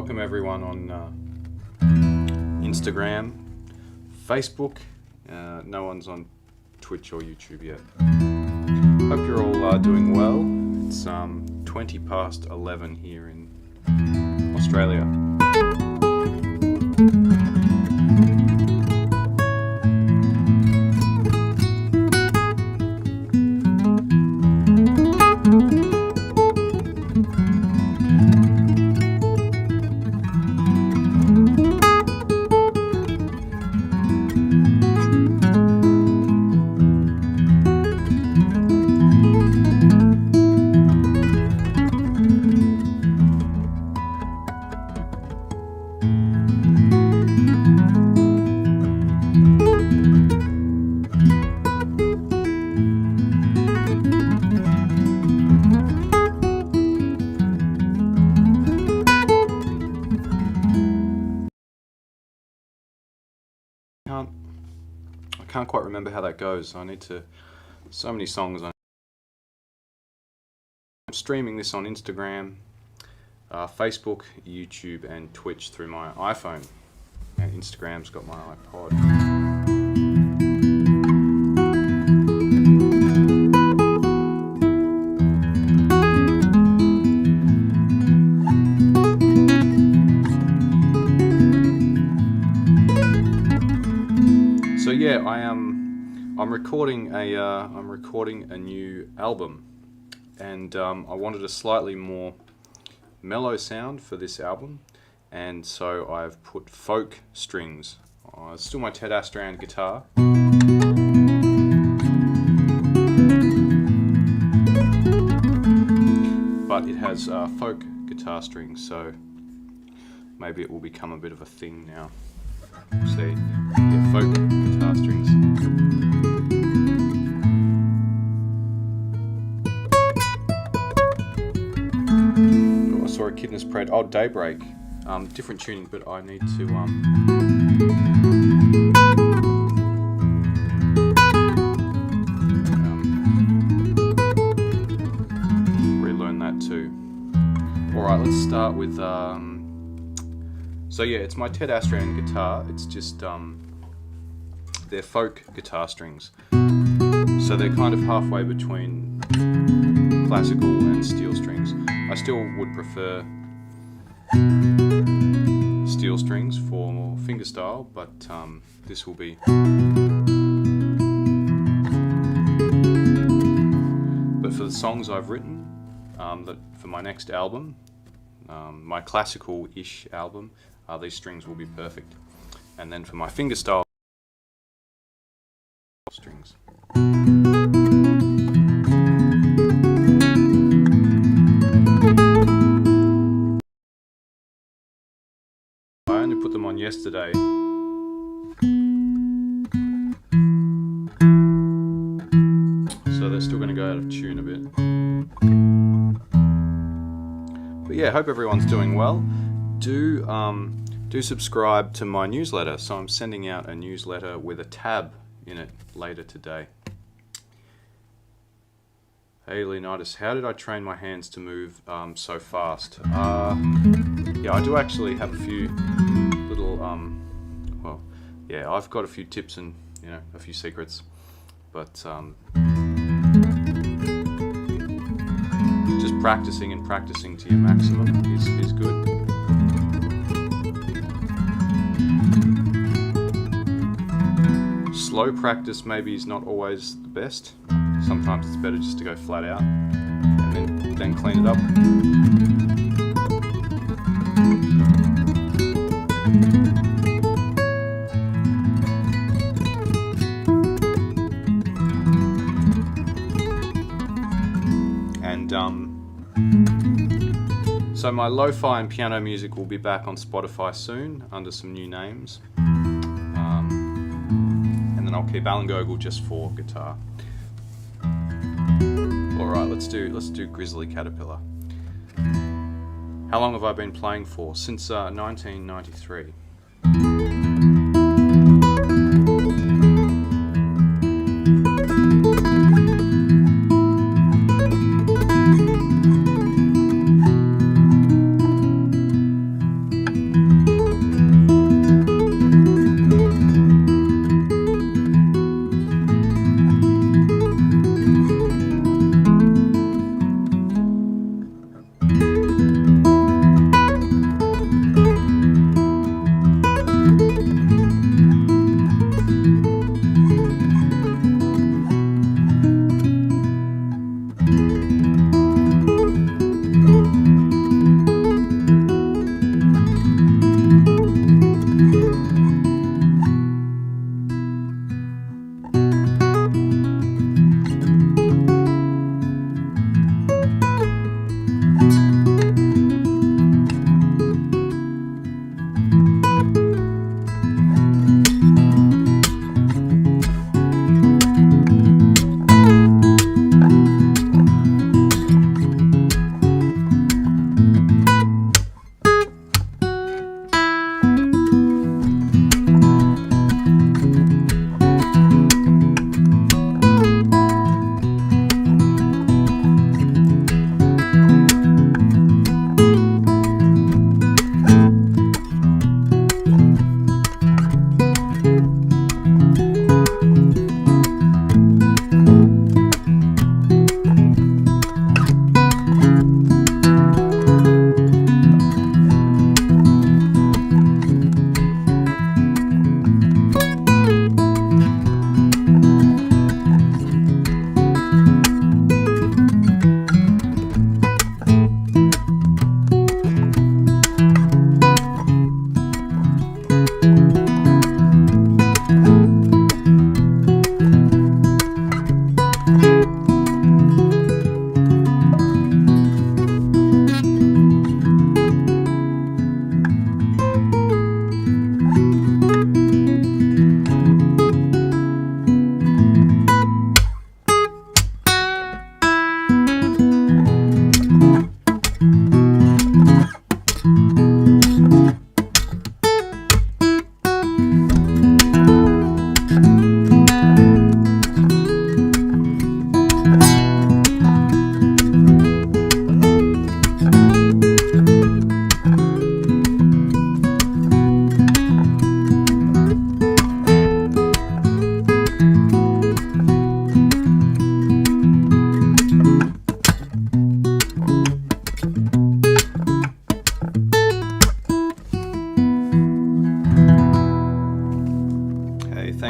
welcome everyone on Instagram, Facebook. No one's on Twitch or YouTube yet. Hope you're all doing well. It's 20 past 11 here in Australia. I can't quite remember how that goes. I need to, so many songs. I'm streaming this on Instagram, Facebook, YouTube and Twitch through my iPhone. And Instagram's got my iPod. So yeah, I'm recording a new album, and I wanted a slightly more mellow sound for this album, and so I've put folk strings. It's still my Ted Astran guitar, but it has folk guitar strings, so maybe it will become a bit of a thing now. See, yeah, folk guitar strings. Oh, I saw a Kidness Pred. Oh, Daybreak. Different tuning, but I need to relearn that too. All right, let's start with. So yeah, it's my Ted Astran guitar. It's just they're folk guitar strings, so they're kind of halfway between classical and steel strings. I still would prefer steel strings for more fingerstyle, but this will be. But for the songs I've written, that for my next album, my classical-ish album, these strings will be perfect. And then for my fingerstyle strings. I only put them on yesterday. So they're still going to go out of tune a bit. But yeah, hope everyone's doing well. Do subscribe to my newsletter. So I'm sending out a newsletter with a tab in it later today. Hey Leonidas, how did I train my hands to move so fast? Yeah, I do actually have a few little, well, yeah, I've got a few tips and, a few secrets, but just practicing and practicing to your maximum is good. Slow practice maybe is not always the best. Sometimes it's better just to go flat out and then clean it up. And so my lo-fi and piano music will be back on Spotify soon under some new names. And I'll keep Alan Gogol just for guitar. Alright, let's do Grizzly Caterpillar. How long have I been playing for? Since 1993.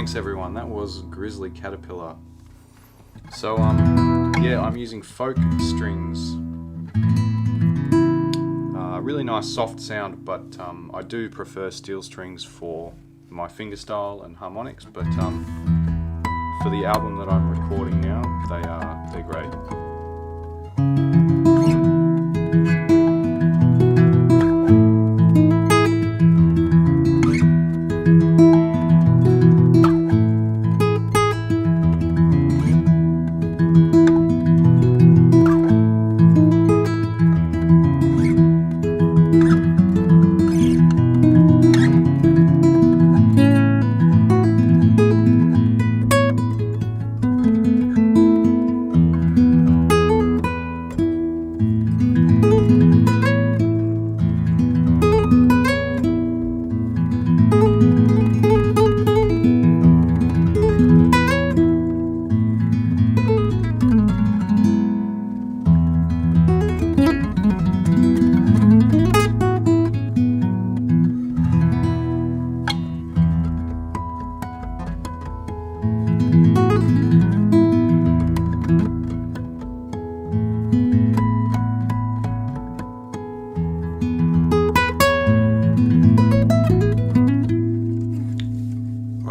Thanks everyone, that was Grizzly Caterpillar. So yeah, I'm using folk strings. Really nice soft sound, but I do prefer steel strings for my fingerstyle and harmonics, but for the album that I'm recording now, they're great.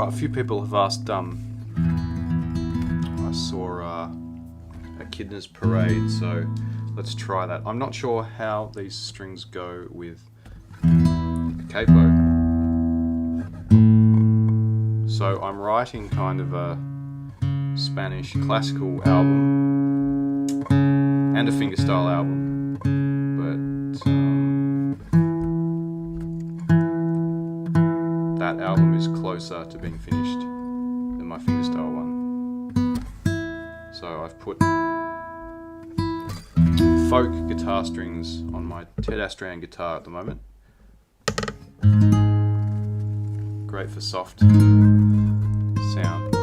A few people have asked, I saw Echidna's Parade, so let's try that. I'm not sure how these strings go with the capo. So I'm writing kind of a Spanish classical album and a fingerstyle album, but that album is closer to being finished than my fingerstyle one. So I've put folk guitar strings on my Ted Astran guitar at the moment. Great for soft sound.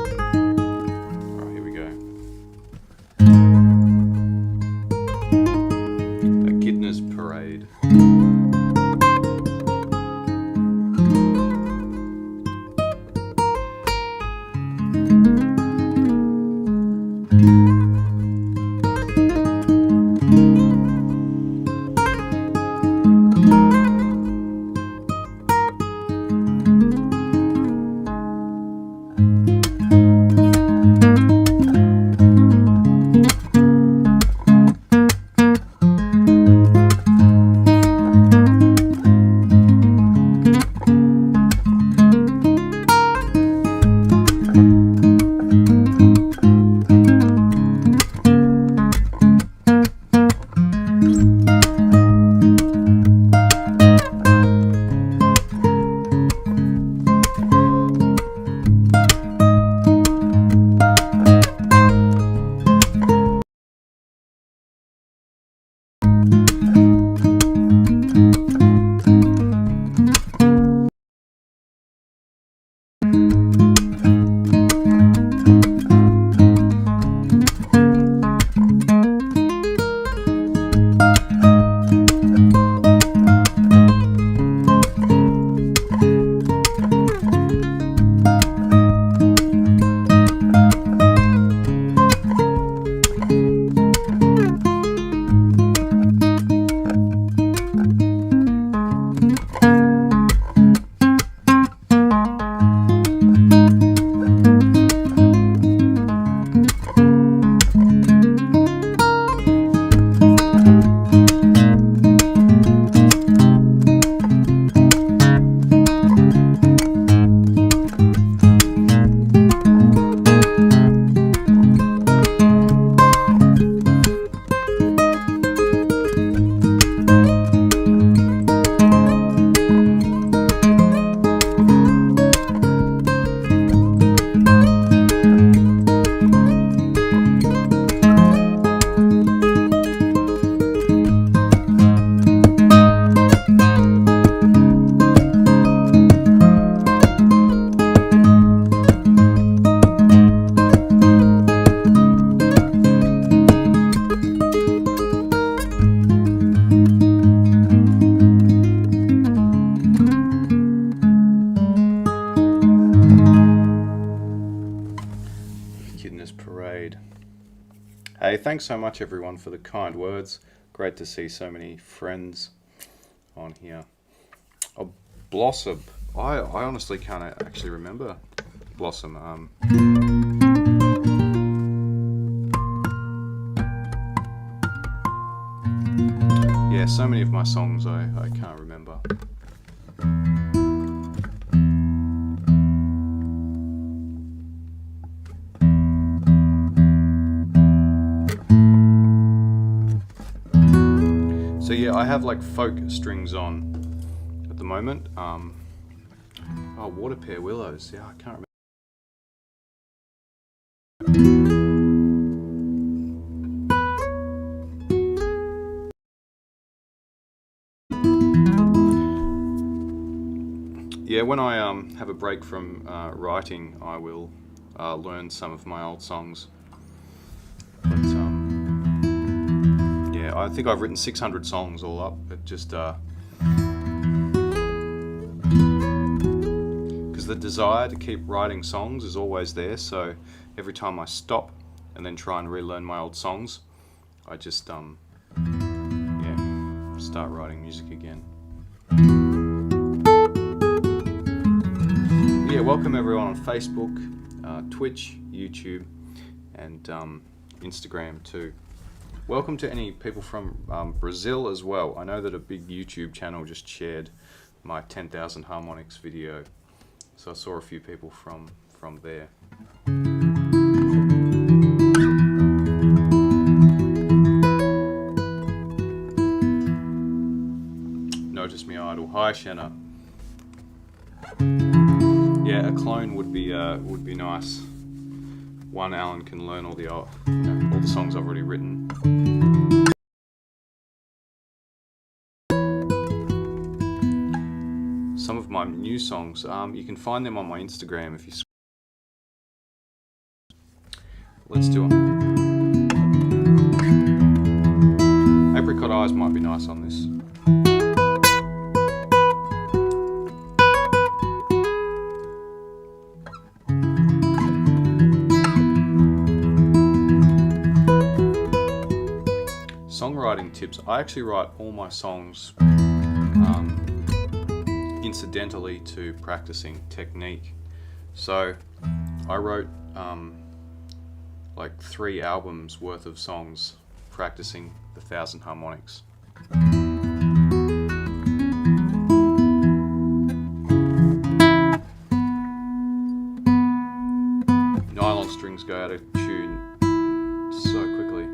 Alright, here we go. Echidna's Parade. thanks so much everyone for the kind words. Great to see so many friends on here. Oh, Blossom. I honestly can't actually remember Blossom. Yeah, so many of my songs I can't remember. So yeah, I have like folk strings on at the moment. Oh, Water Pair Willows. Yeah, I can't remember. Yeah, when I have a break from writing, I will learn some of my old songs. But yeah, I think I've written 600 songs all up. It just because the desire to keep writing songs is always there. So every time I stop and then try and relearn my old songs, I just yeah, start writing music again. Yeah, welcome everyone on Facebook, Twitch, YouTube, and Instagram too. Welcome to any people from Brazil as well. I know that a big YouTube channel just shared my 10,000 harmonics video, so I saw a few people from there. Notice me idol. Hi Shanna. Yeah, a clone would be nice. One Alan can learn all the all the songs I've already written. Some of my new songs, you can find them on my Instagram if you. Let's do it. Apricot Eyes might be nice on this. Songwriting tips. I actually write all my songs incidentally to practicing technique. So I wrote like 3 albums worth of songs practicing the 1,000 harmonics. Nylon strings go out of tune so quickly.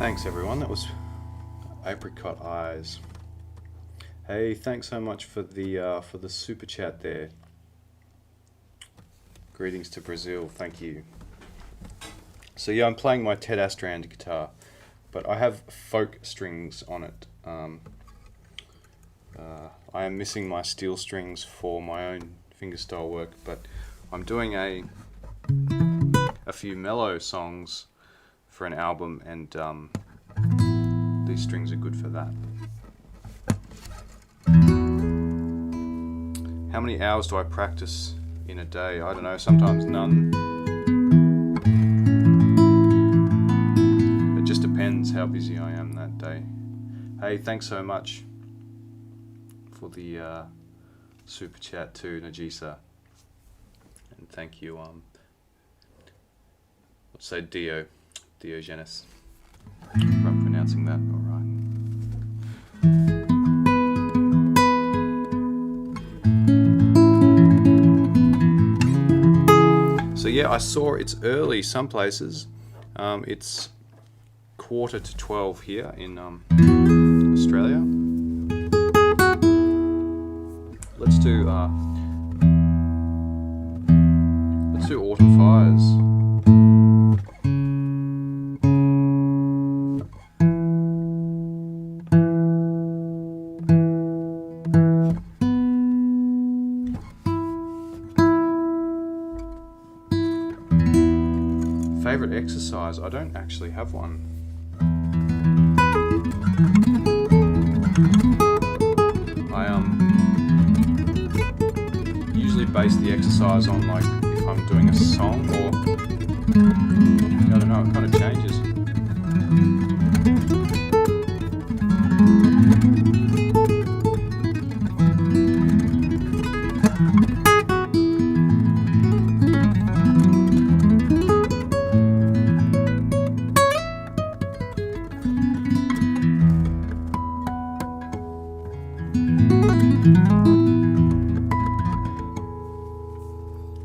Thanks everyone, that was Apricot Eyes. Hey, thanks so much for the super chat there. Greetings to Brazil, thank you. So yeah, I'm playing my Ted Astrand guitar, but I have folk strings on it. I am missing my steel strings for my own fingerstyle work, but I'm doing a few mellow songs for an album, and these strings are good for that. How many hours do I practice in a day? I don't know, sometimes none. It just depends how busy I am that day. Hey, thanks so much for the super chat too, Najisa. And thank you, let's say Diogenes. If I'm pronouncing that all right. So yeah, I saw it's early some places. It's 11:45 here in Australia. Let's do Autumn Fires. Favorite exercise? I don't actually have one. I usually base the exercise on, like, if I'm doing a song, or I don't know, it kind of changes.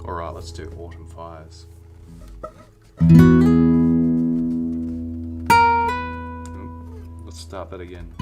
Alright, let's do Autumn Fires. Let's start that again.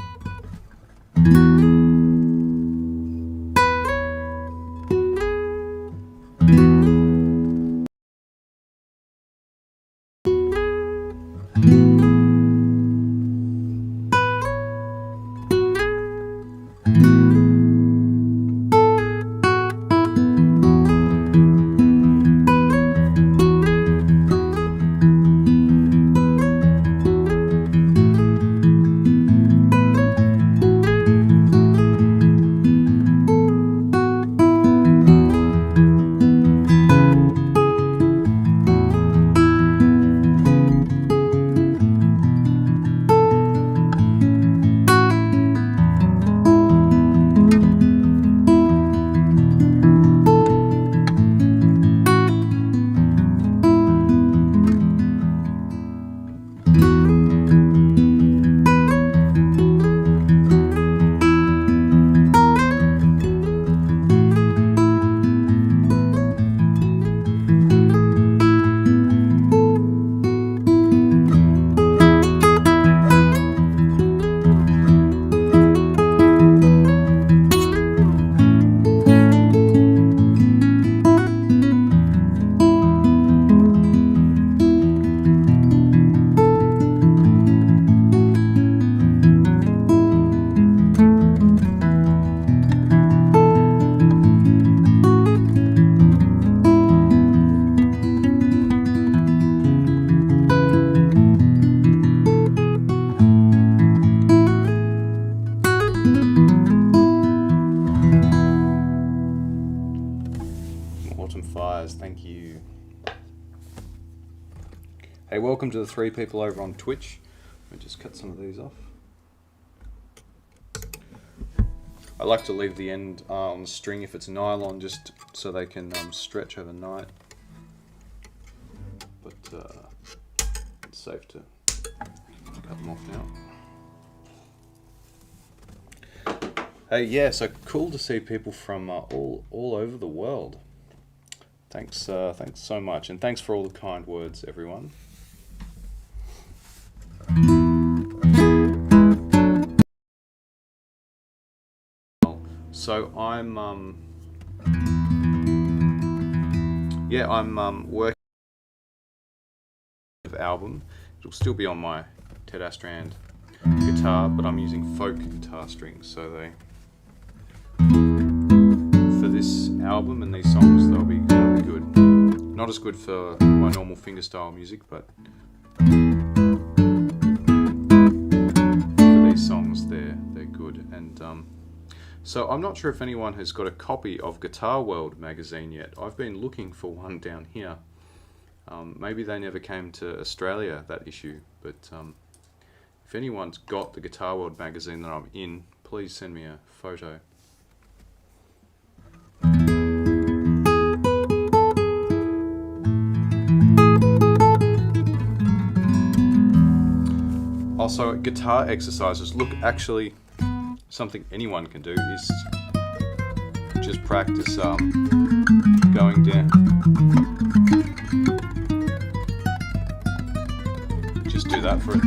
Autumn Fires, thank you. Hey, welcome to the 3 people over on Twitch. Let me just cut some of these off. I like to leave the end on the string if it's nylon, just so they can stretch overnight. But it's safe to cut them off now. Hey, yeah, so cool to see people from all over the world. Thanks so much, and thanks for all the kind words, everyone. So I'm working on the album. It'll still be on my Ted Astrand guitar, but I'm using folk guitar strings, so for this album and these songs they'll be good. Not as good for my normal fingerstyle music, but for these songs they're good. And so I'm not sure if anyone has got a copy of Guitar World magazine yet. I've been looking for one down here. Maybe they never came to Australia, that issue, but if anyone's got the Guitar World magazine that I'm in, please send me a photo. Also, guitar exercises. Look, actually, something anyone can do is just practice going down. Just do that for it.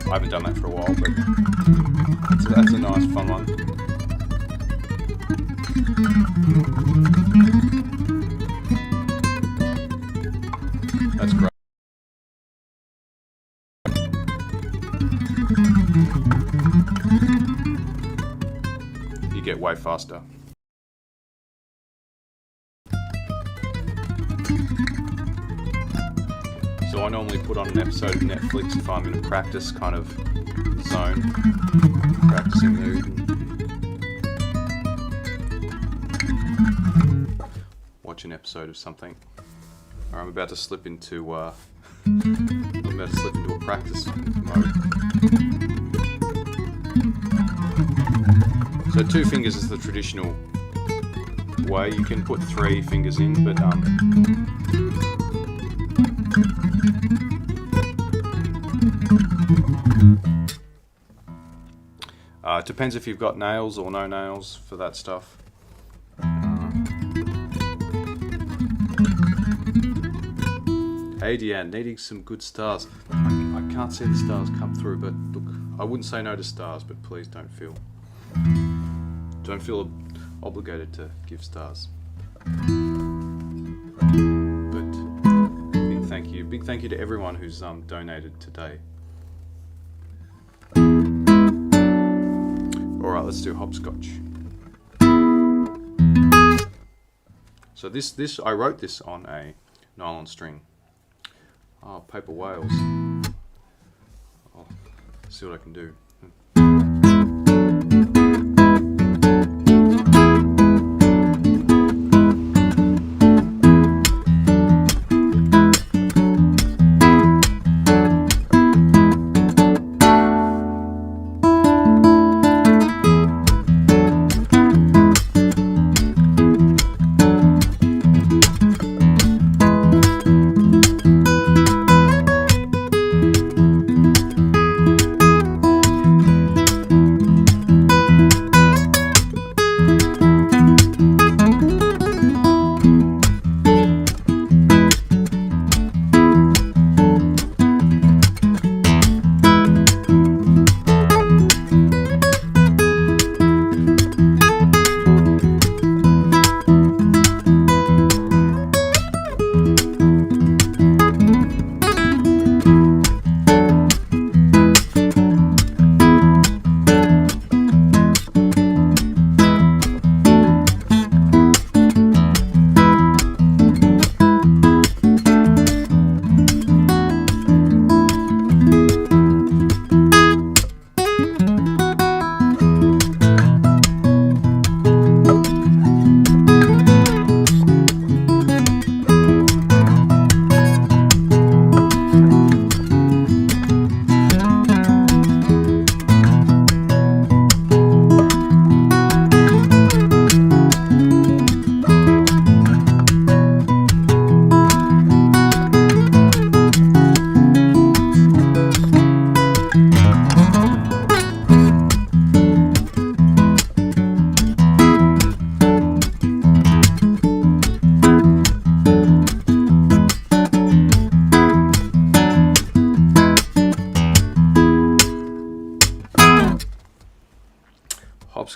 I haven't done that for a while, but that's a nice, fun one. That's great. You get way faster. So I normally put on an episode of Netflix if I'm in a practice kind of zone, practicing mood, and watch an episode of something. Or I'm about to slip into a practice mode. So 2 fingers is the traditional way. You can put 3 fingers in, but it depends if you've got nails or no nails for that stuff. Hey Deanne, needing some good stars. I can't see the stars come through, but look, I wouldn't say no to stars, but please don't feel obligated to give stars. But big thank you to everyone who's donated today. Alright, let's do hopscotch. So this I wrote this on a nylon string. Oh, paper whales. I'll see what I can do.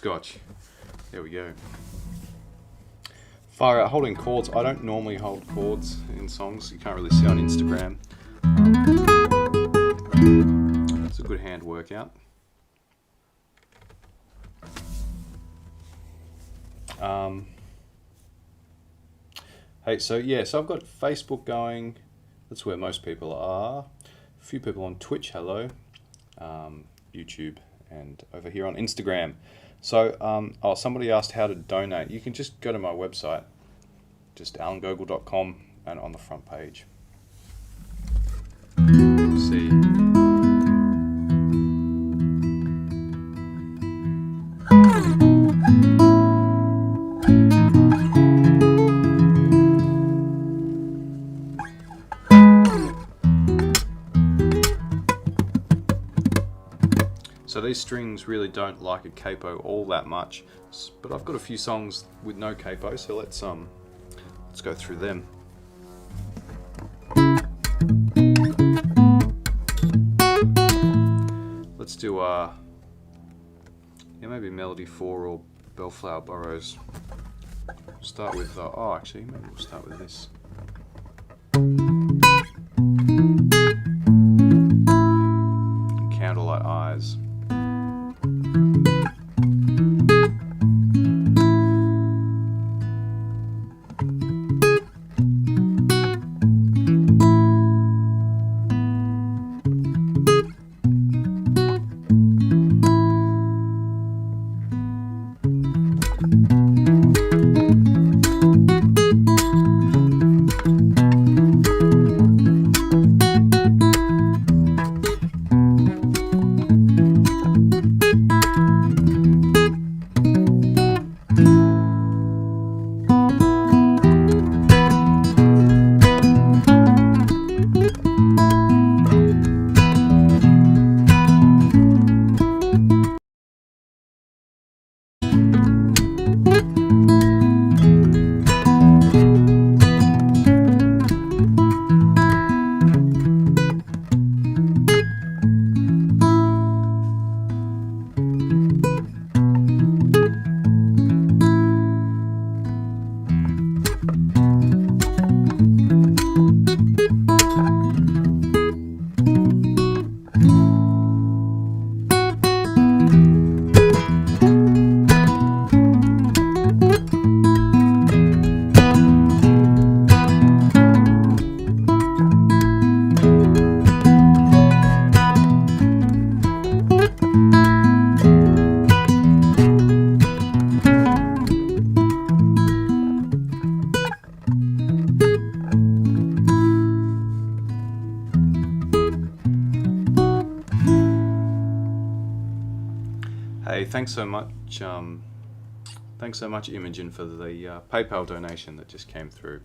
butterscotch. There we go. Far out holding chords. I don't normally hold chords in songs. You can't really see on Instagram. It's a good hand workout. Hey, so I've got Facebook going. That's where most people are. A few people on Twitch, hello. YouTube, and over here on Instagram. So, somebody asked how to donate. You can just go to my website, just alangogol.com, and on the front page. See. So these strings really don't like a capo all that much, but I've got a few songs with no capo, so let's go through them. Let's do maybe Melody 4 or Bellflower Burrows. We'll start with actually maybe we'll start with this. Candlelight Eyes. Hey, thanks so much, Imogen, for the PayPal donation that just came through.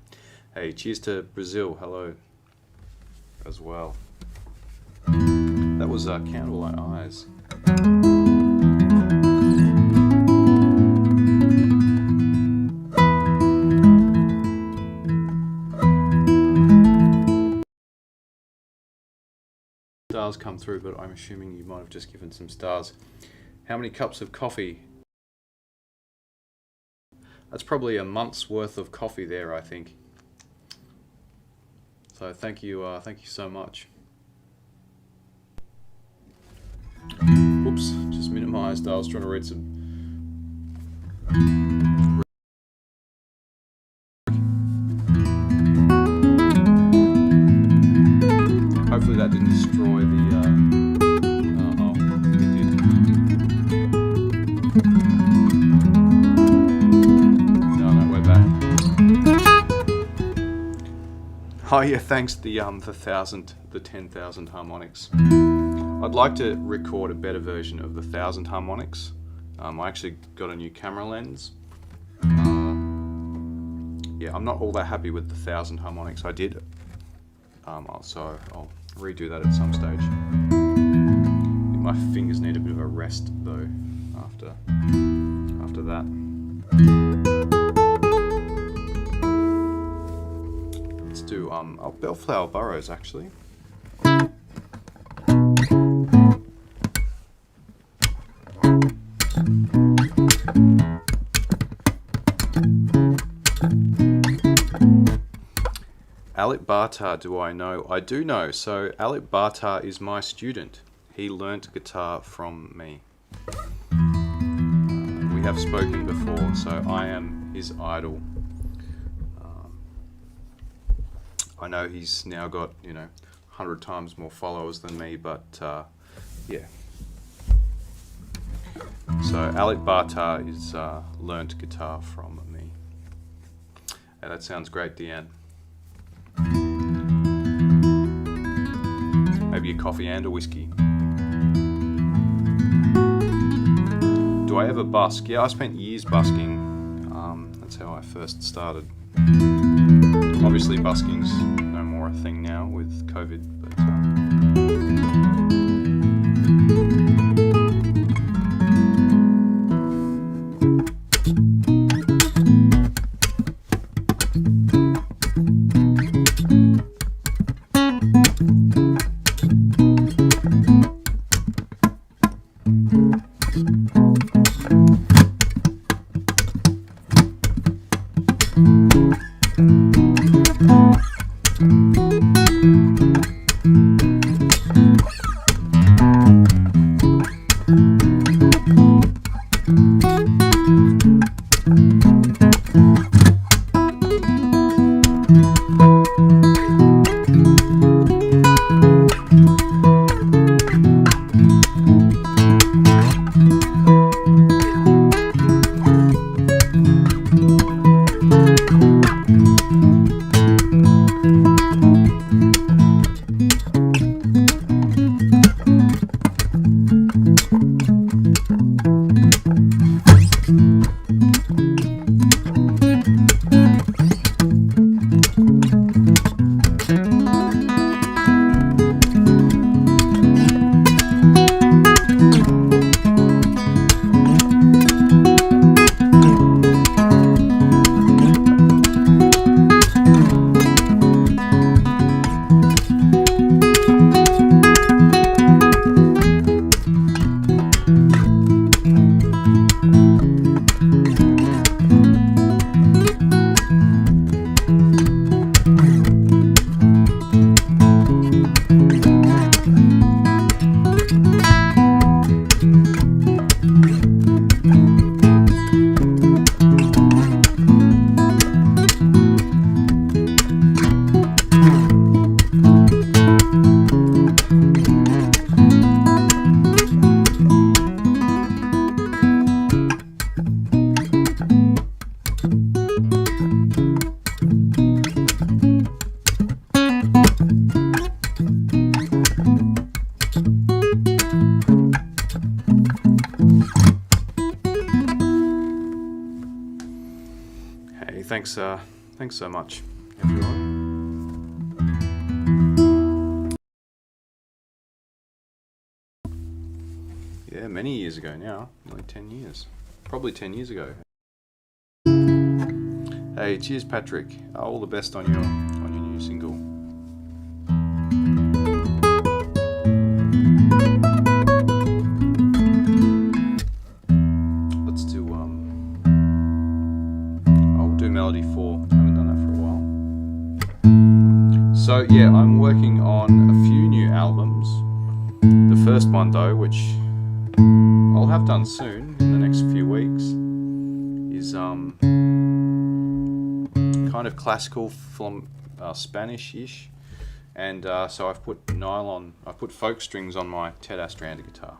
Hey, cheers to Brazil, hello, as well. That was Candlelight Eyes. Stars come through, but I'm assuming you might have just given some stars. How many cups of coffee? That's probably a month's worth of coffee there, I think. So thank you so much. Oops, just minimized. I was trying to read some. Hopefully that didn't destroy the. Oh yeah, thanks the 10,000 harmonics. I'd like to record a better version of the 1,000 harmonics. I actually got a new camera lens. Yeah, I'm not all that happy with the 1,000 harmonics I did. So I'll redo that at some stage. I think my fingers need a bit of a rest though after that. Do Bellflower Burrows actually. Alec Bartar, do I know? I do know. So Alec Bartar is my student. He learnt guitar from me. We have spoken before, so I am his idol. I know he's now got, 100 times more followers than me, but yeah. So Alec Bartar is learnt guitar from me. Hey, that sounds great, Deanne. Maybe a coffee and a whiskey. Do I ever busk? Yeah, I spent years busking. That's how I first started. Obviously busking's no more a thing now with COVID, but hey, thanks so much, everyone. Yeah, many years ago now, nearly 10 years. Probably 10 years ago. Hey, cheers, Patrick. All the best on your new single. Let's do I'll do Melody 4. Haven't done that for a while. So yeah, I'm working on a few new albums. The first one though, which I'll have done soon in the next few weeks, is kind of classical from Spanish-ish, and so I've put folk strings on my Ted Astranda guitar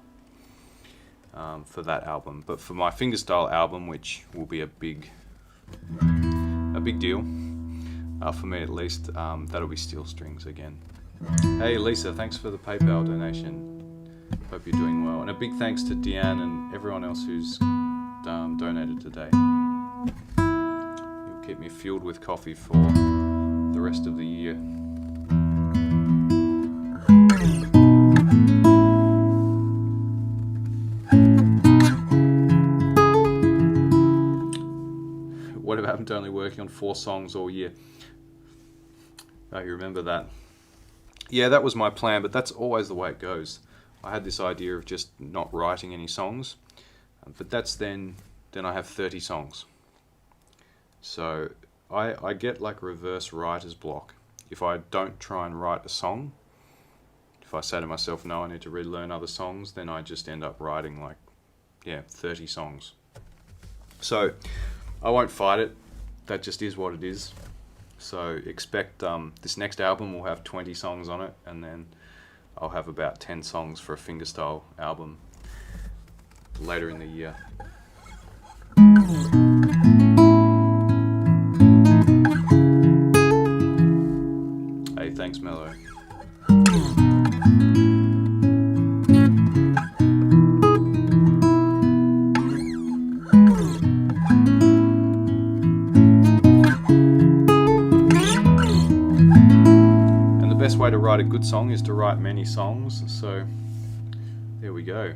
for that album. But for my fingerstyle album, which will be a big deal for me at least, that'll be steel strings again. Hey Lisa, thanks for the PayPal donation. Hope you're doing well, and a big thanks to Deanne and everyone else who's donated today. You'll keep me fueled with coffee for the rest of the year. What happened to only working on 4 songs all year? Oh, you remember that? Yeah, that was my plan, but that's always the way it goes. I had this idea of just not writing any songs, but that's then I have 30 songs. So I get like reverse writer's block. if I don't try and write a song, if I say to myself, no, I need to relearn other songs, then I just end up writing 30 songs. So I won't fight it. That just is what it is. So expect this next album will have 20 songs on it, and then I'll have about 10 songs for a fingerstyle album later in the year. Hey, thanks, Mello. And the best way to write a good song is to write many songs, so there we go.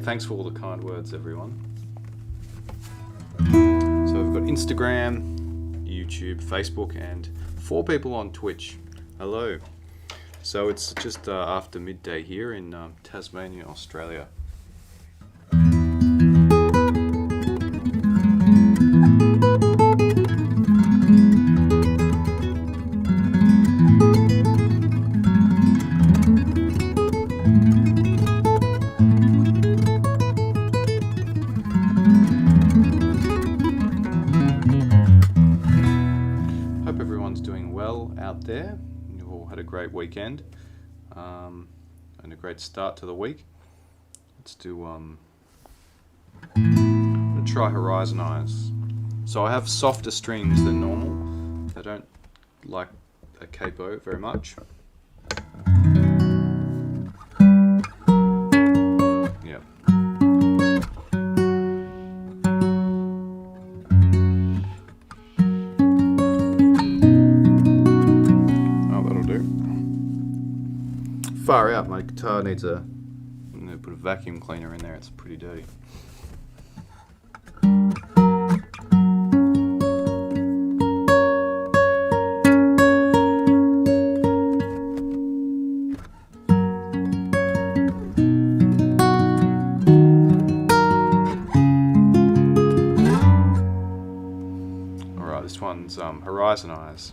Thanks for all the kind words, everyone. So we've got Instagram, YouTube, Facebook, and 4 people on Twitch. Hello. So it's just after midday here in Tasmania, Australia. Out there, you've all had a great weekend and a great start to the week. Let's do I'm gonna try Horizon Eyes. So I have softer strings than normal. I don't like a capo very much. Yeah. Far out, my guitar needs I'm going to put a vacuum cleaner in there, it's pretty dirty. Alright, this one's Horizon Eyes.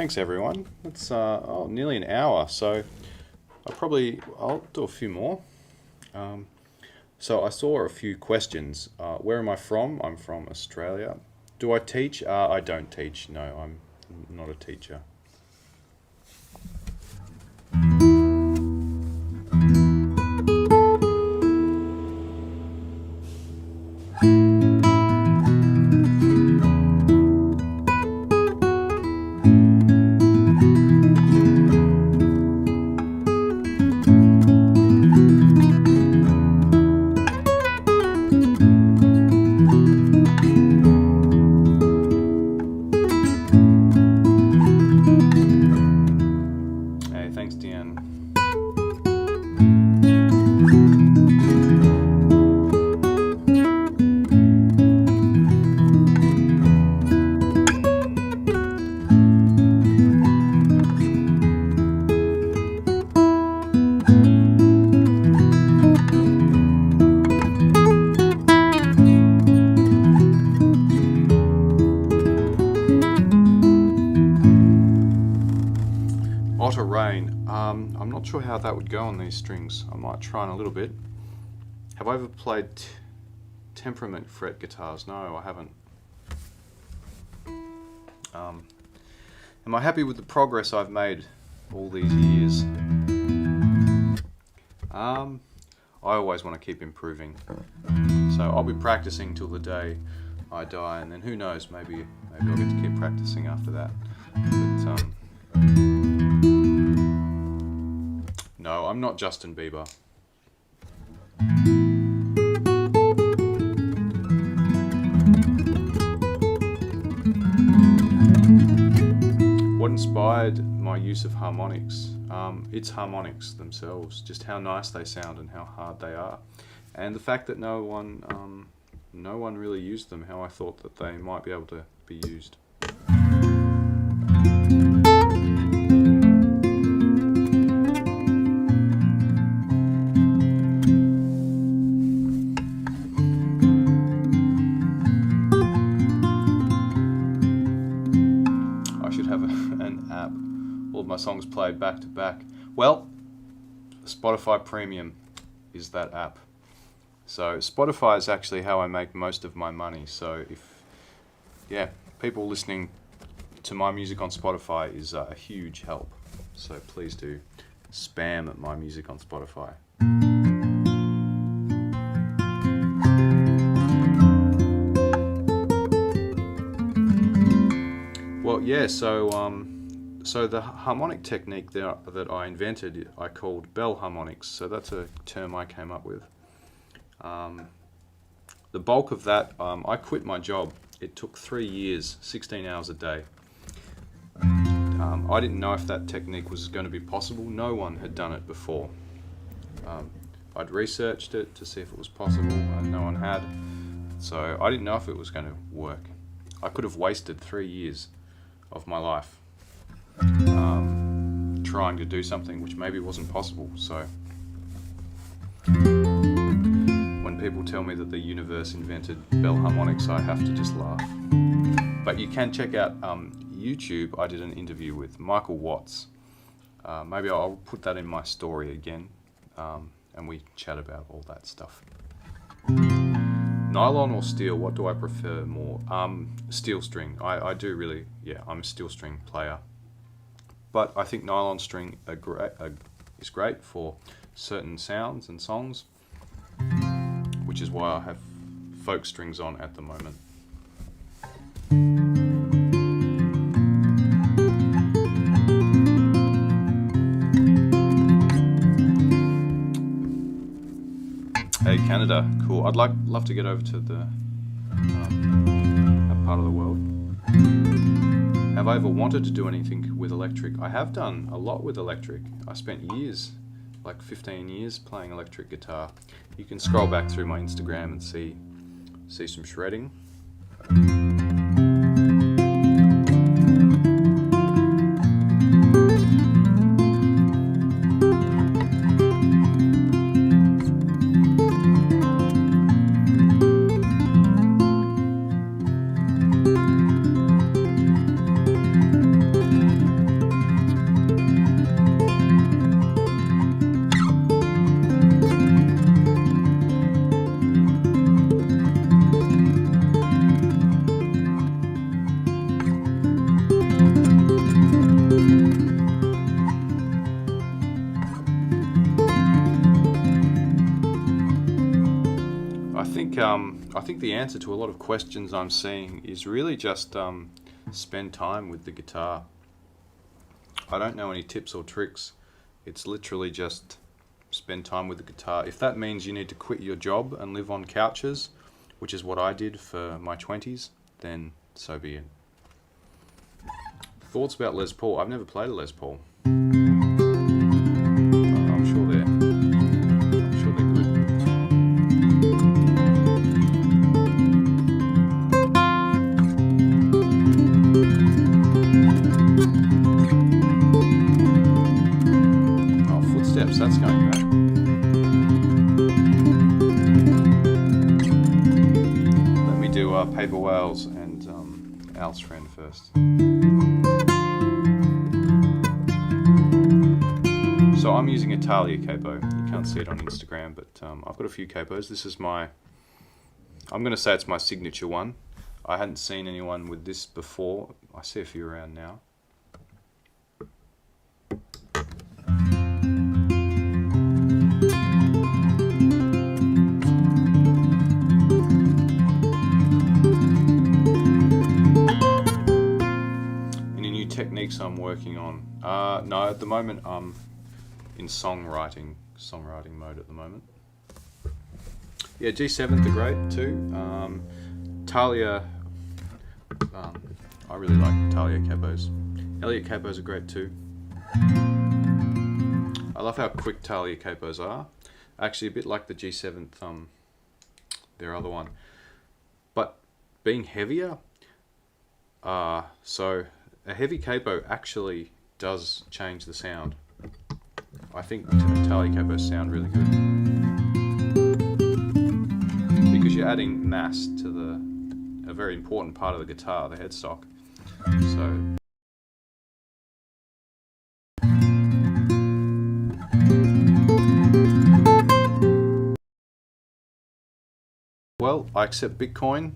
Thanks everyone. It's nearly an hour, so I'll do a few more. So I saw a few questions. Where am I from? I'm from Australia. Do I teach? I don't teach. No, I'm not a teacher. Otter Rain. I'm not sure how that would go on these strings. I might try on a little bit. Have I ever played temperament fret guitars? No, I haven't. Am I happy with the progress I've made all these years? I always want to keep improving. So I'll be practicing till the day I die, and then who knows, maybe I'll get to keep practicing after that. But no, I'm not Justin Bieber. What inspired my use of harmonics? It's harmonics themselves, just how nice they sound and how hard they are, and the fact that no one really used them how I thought that they might be able to be used. My songs played back to back. Well, Spotify Premium is that app. So Spotify is actually how I make most of my money. So people listening to my music on Spotify is a huge help. So please do spam my music on Spotify. Well, yeah, so the harmonic technique that I invented, I called bell harmonics. So that's a term I came up with. The bulk of that, I quit my job. It took 3 years, 16 hours a day. I didn't know if that technique was going to be possible. No one had done it before. I'd researched it to see if it was possible, and no one had. So I didn't know if it was going to work. I could have wasted 3 years of my life trying to do something which maybe wasn't possible. So when people tell me that the universe invented bell harmonics, I have to just laugh. But you can check out YouTube. I did an interview with Michael Watts. Maybe I'll put that in my story again, and we chat about all that stuff. Nylon or steel, what do I prefer more? Steel string. I do really, I'm a steel string player. But I think nylon string is great for certain sounds and songs, which is why I have folk strings on at the moment. Hey Canada, cool. I'd love to get over to that part of the world. Have I ever wanted to do anything with electric? I have done a lot with electric. I spent years, like 15 years, playing electric guitar. You can scroll back through my Instagram and see some shredding. I think the answer to a lot of questions I'm seeing is really just spend time with the guitar. I don't know any tips or tricks. It's literally just spend time with the guitar. If that means you need to quit your job and live on couches, which is what I did for my 20s, then so be it. Thoughts about Les Paul? I've never played a Les Paul. I'm sure they're good. Oh, footsteps, that's going back. Let me do Paper Whales and Al's Friend first. So I'm using a Talia capo. You can't see it on Instagram, but I've got a few capos. This is I'm going to say it's my signature one. I hadn't seen anyone with this before. I see a few around now. Any new techniques I'm working on? No, at the moment I'm in songwriting mode at the moment. Yeah, G7s are great too. Talia, I really like Talia capos. Elliott capos are great too. I love how quick Talia capos are. Actually, a bit like the G7th, their other one, but being heavier. So a heavy capo actually does change the sound. I think Talia capos sound really good because you're adding mass to a very important part of the guitar, the headstock. So well, I accept Bitcoin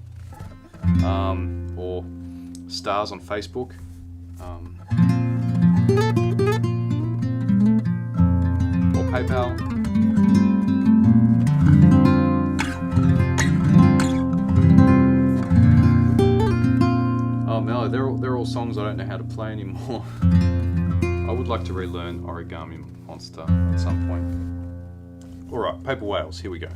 or stars on Facebook. Or PayPal. Oh no, they're all songs I don't know how to play anymore. I would like to relearn Origami Monster at some point. Alright, Paper Whales, here we go.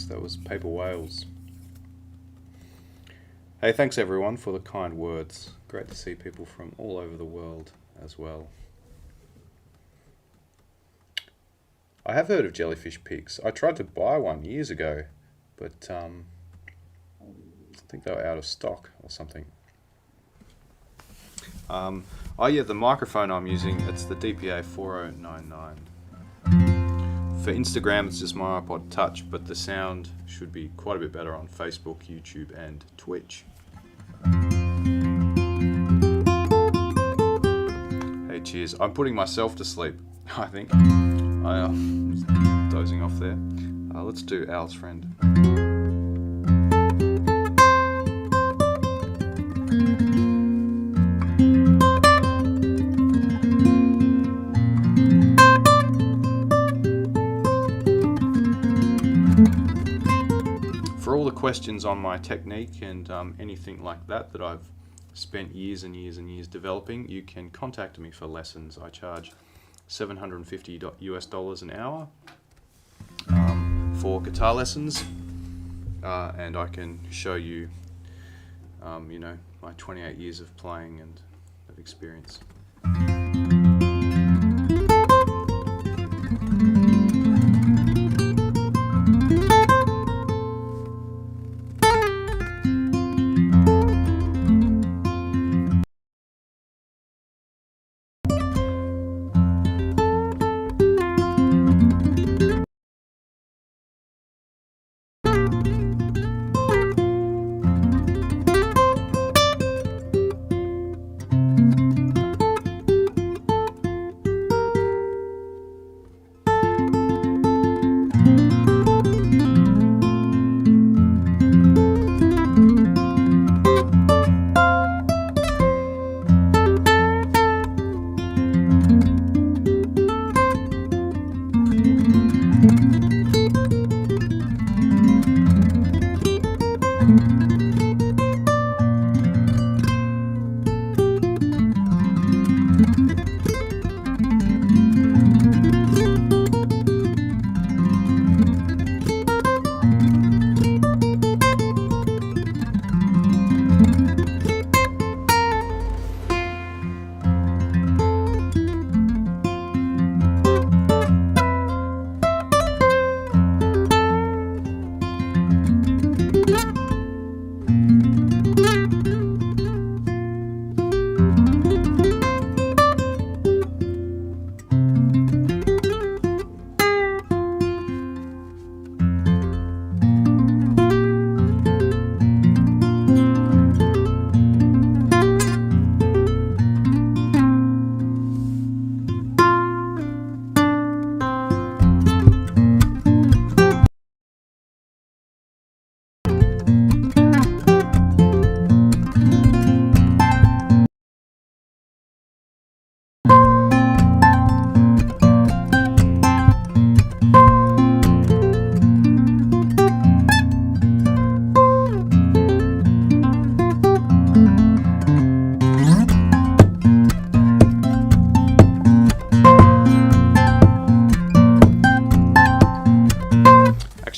That was Paper Whales. Hey, thanks everyone for the kind words. Great to see people from all over the world as well. I have heard of jellyfish picks. I tried to buy one years ago, but I think they were out of stock or something. Oh yeah, the microphone I'm using, it's the DPA 4099. For Instagram, it's just my iPod Touch, but the sound should be quite a bit better on Facebook, YouTube, and Twitch. Hey, cheers. I'm putting myself to sleep, I think. I was dozing off there. Let's do Al's Friend. For all the questions on my technique and anything like that I've spent years and years and years developing, you can contact me for lessons. I charge $750 an hour for guitar lessons, and I can show you, my 28 years of playing and of experience.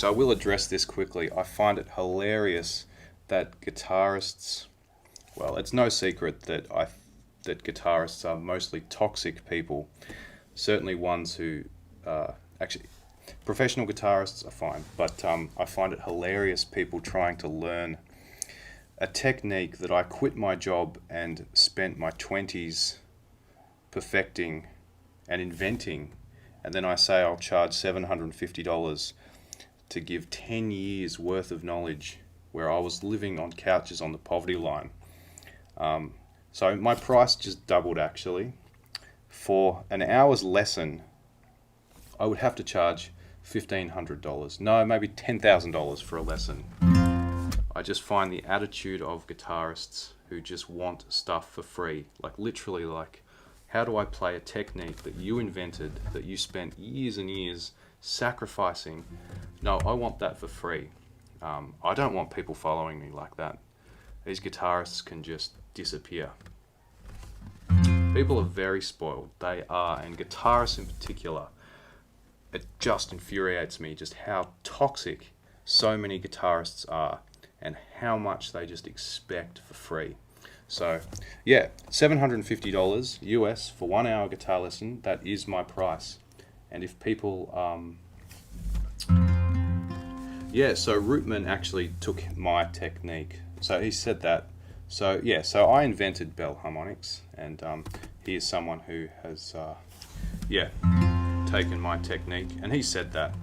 I will address this quickly. I find it hilarious that guitarists, well, it's no secret that guitarists are mostly toxic people. Certainly ones who, actually, professional guitarists are fine, but I find it hilarious people trying to learn a technique that I quit my job and spent my 20s perfecting and inventing, and then I say I'll charge $750 to give 10 years worth of knowledge where I was living on couches on the poverty line. So my price just doubled actually. For an hour's lesson, I would have to charge $1,500. No, maybe $10,000 for a lesson. I just find the attitude of guitarists who just want stuff for free, like literally like, how do I play a technique that you invented, that you spent years and years sacrificing? No, I want that for free. I don't want people following me like that. These guitarists can just disappear. People are very spoiled. They are, and guitarists in particular. It just infuriates me just how toxic so many guitarists are and how much they just expect for free. So yeah, $750 US for 1 hour guitar lesson. That is my price. And if people, so Rootman actually took my technique. So he said that. So yeah, so I invented bell harmonics, and he is someone who has, taken my technique, and he said that.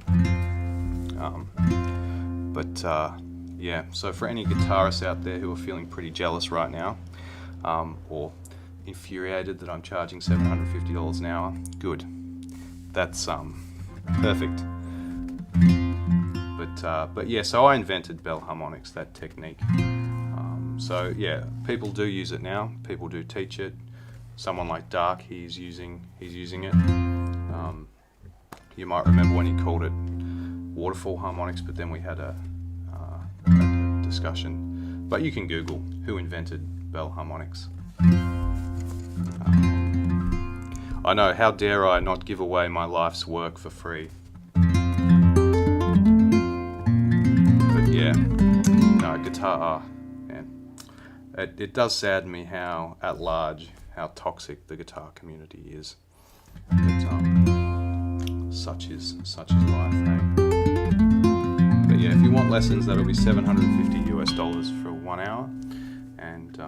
So for any guitarists out there who are feeling pretty jealous right now, or infuriated that I'm charging $750 an hour, good. That's perfect. So I invented bell harmonics, that technique. People do use it now. People do teach it. Someone like Dark, he's using it. You might remember when he called it waterfall harmonics, but then we had a discussion. But you can Google who invented bell harmonics. I know, how dare I not give away my life's work for free? But yeah, no, guitar, man. It does sadden me how at large, how toxic the guitar community is. But such is life, hey? But yeah, if you want lessons, that'll be $750 for 1 hour. And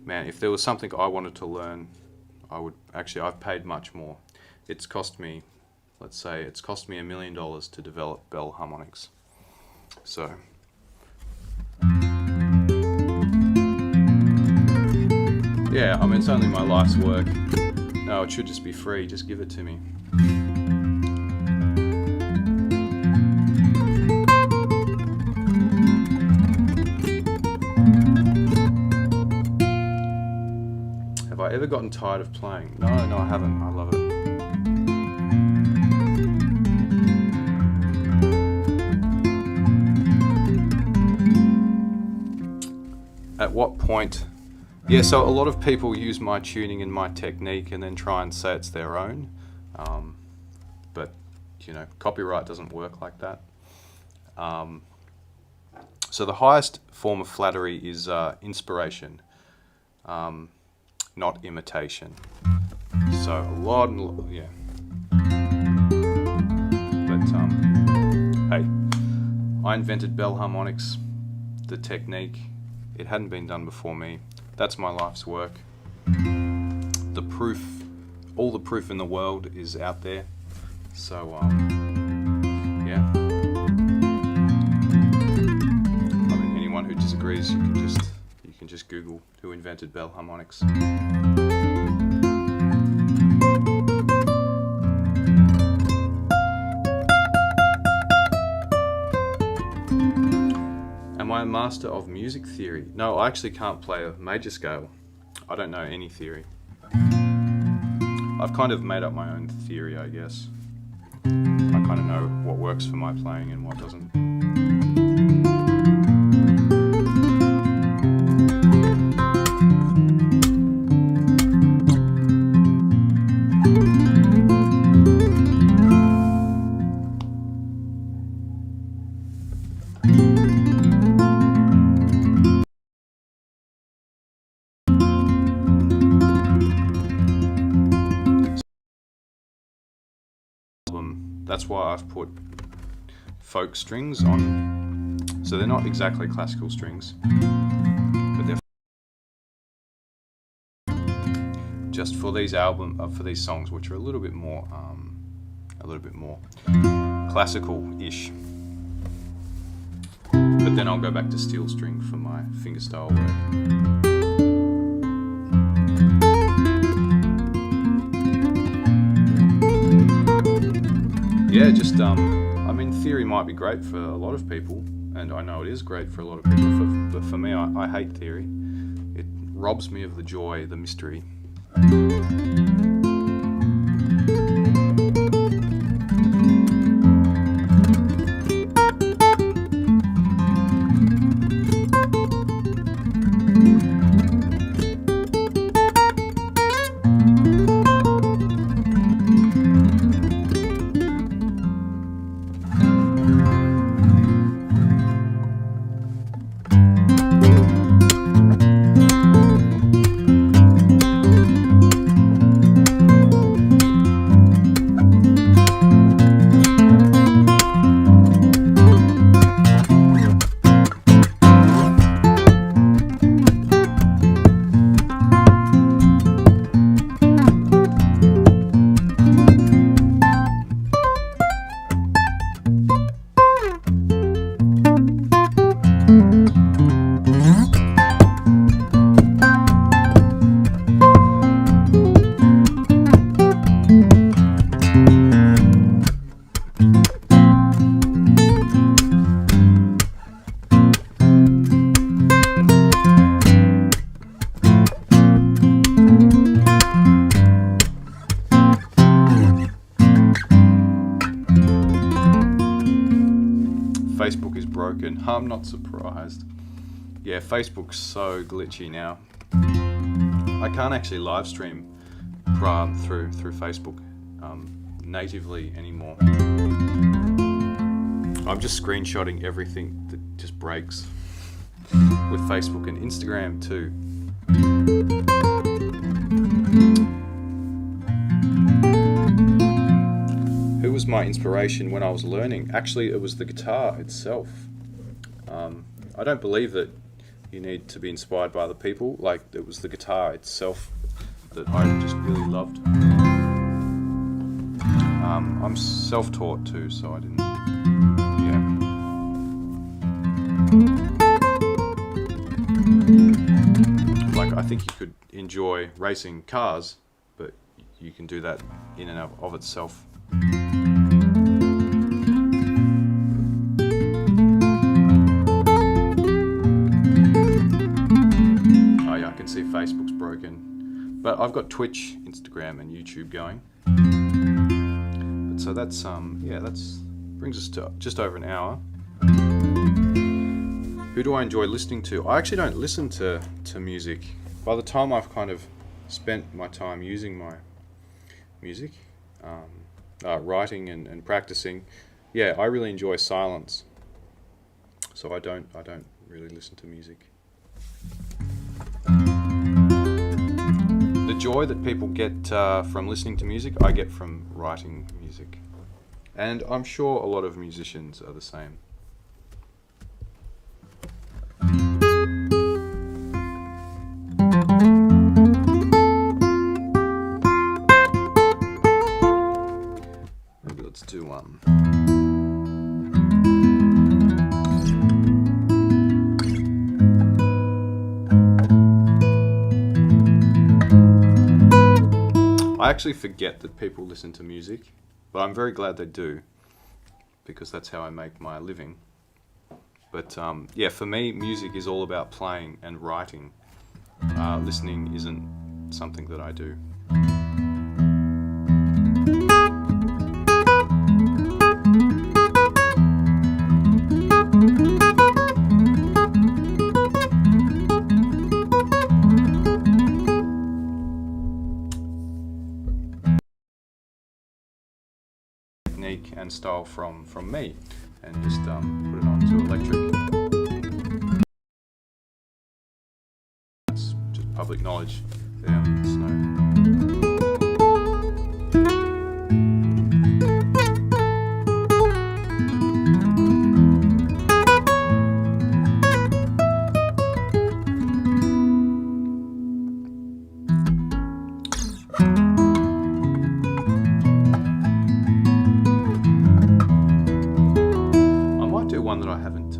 man, if there was something I wanted to learn, I've paid much more. It's cost me $1 million to develop bell harmonics. So yeah, I mean, it's only my life's work. No, it should just be free. Just give it to me. Have I ever gotten tired of playing? No, I haven't. I love it. At what point? Yeah, so a lot of people use my tuning and my technique and then try and say it's their own. But, copyright doesn't work like that. So the highest form of flattery is inspiration, not imitation. So yeah. But, hey, I invented bell harmonics, the technique. It hadn't been done before me. That's my life's work. The proof, all the proof in the world is out there. So, yeah. I mean, anyone who disagrees, you can just Google who invented bell harmonics. Am I a master of music theory? No, I actually can't play a major scale. I don't know any theory. I've kind of made up my own theory, I guess. I kind of know what works for my playing and what doesn't. That's why I've put folk strings on. So they're not exactly classical strings, but they're just for these for these songs, which are a little bit more classical-ish. But then I'll go back to steel string for my fingerstyle work. Yeah, I mean, theory might be great for a lot of people, and I know it is great for a lot of people, but for me, I hate theory. It robs me of the joy, the mystery. Facebook is broken. I'm not surprised. Yeah, Facebook's so glitchy now. I can't actually live stream through Facebook natively anymore. I'm just screenshotting everything that just breaks with Facebook and Instagram too. Who was my inspiration when I was learning? Actually, it was the guitar itself. I don't believe that you need to be inspired by other people. Like, it was the guitar itself that I just really loved. I'm self-taught too, so I didn't. Yeah. Like, I think you could enjoy racing cars, but you can do that in and of itself. Oh yeah, I can see Facebook's broken, but I've got Twitch, Instagram, and YouTube going. But so that's brings us to just over an hour. Who do I enjoy listening to? I actually don't listen to music. By the time I've kind of spent my time using my music, writing and practicing, yeah, I really enjoy silence. So I don't really listen to music. The joy that people get from listening to music, I get from writing music. And I'm sure a lot of musicians are the same. Maybe let's do I actually forget that people listen to music, but I'm very glad they do, because that's how I make my living. But yeah, for me, music is all about playing and writing. Listening isn't something that I do. Technique and style from me, and just put it onto electric. That's just public knowledge. Yeah, snow. One that I haven't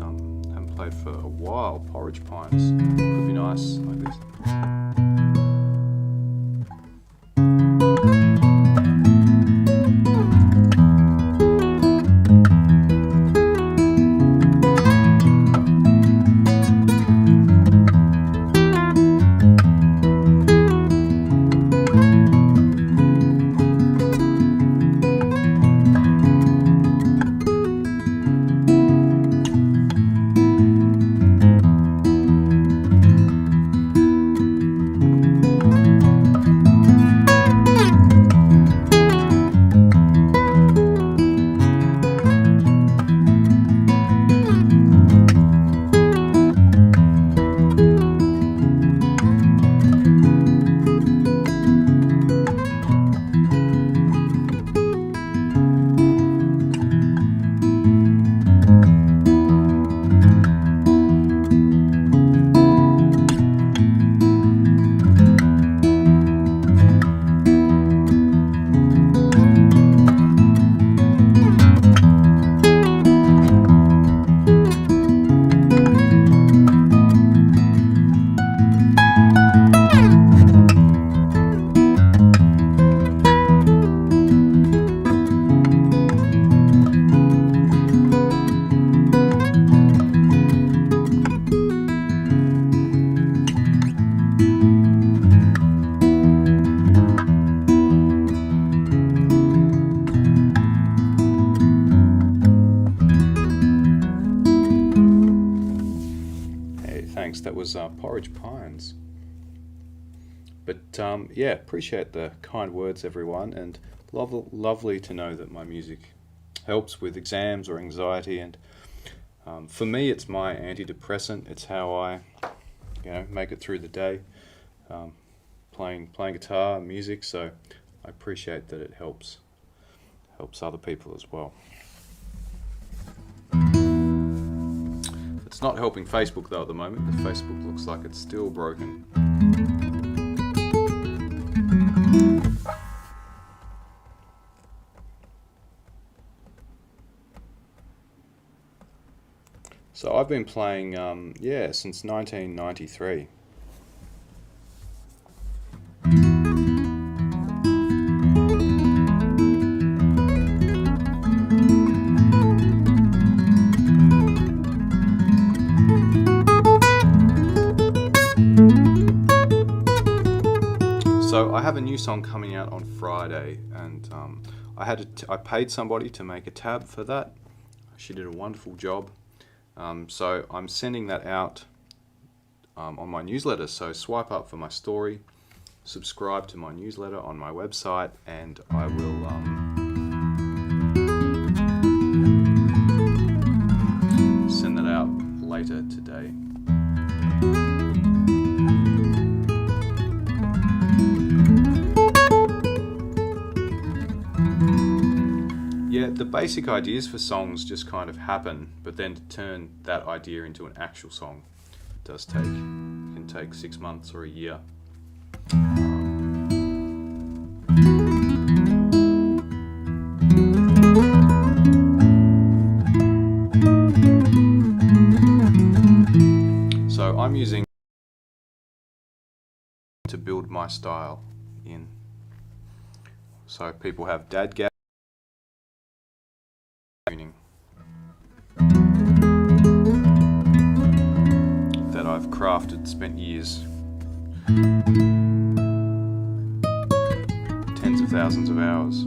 played for a while, Porridge Pines. Could be nice like this. thanks. That was Porridge Pines. But yeah, appreciate the kind words, everyone, and lovely to know that my music helps with exams or anxiety. And for me, it's my antidepressant. It's how I, make it through the day, playing guitar, music. So I appreciate that it helps other people as well. It's not helping Facebook though at the moment. The Facebook looks like it's still broken. So I've been playing, since 1993. So I have a new song coming out on Friday, and I paid somebody to make a tab for that. She did a wonderful job. So I'm sending that out on my newsletter. So swipe up for my story, subscribe to my newsletter on my website, and I will send that out later today. Yeah, the basic ideas for songs just kind of happen, but then to turn that idea into an actual song can take 6 months or a year. So I'm using to build my style in. So people have dadgad tuning that I've crafted, spent years, tens of thousands of hours.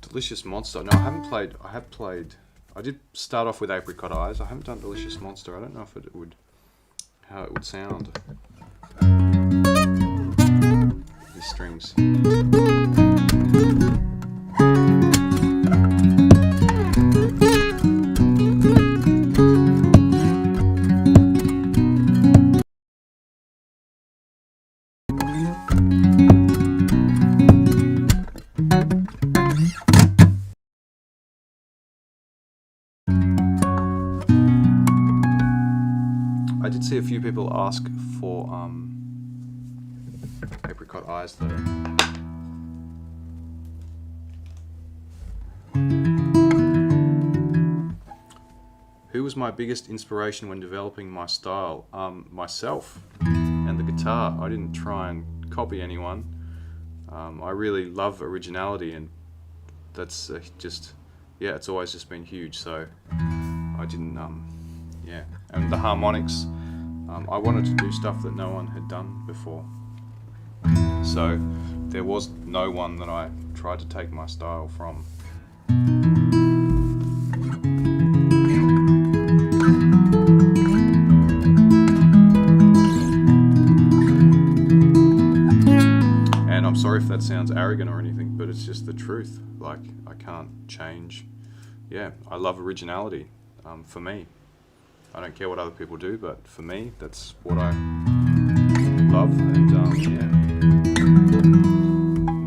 Delicious Monster. No, I haven't played. I did start off with Apricot Eyes. I haven't done Delicious Monster. I don't know if how it would sound. These strings. I did see a few people ask for Apricot Eyes though. Who was my biggest inspiration when developing my style? Myself and the guitar. I didn't try and copy anyone. I really love originality, and that's it's always just been huge. So I didn't, and the harmonics. I wanted to do stuff that no one had done before. So there was no one that I tried to take my style from. And I'm sorry if that sounds arrogant or anything, but it's just the truth. Like, I can't change. Yeah, I love originality. For me, I don't care what other people do, but for me, that's what I love. And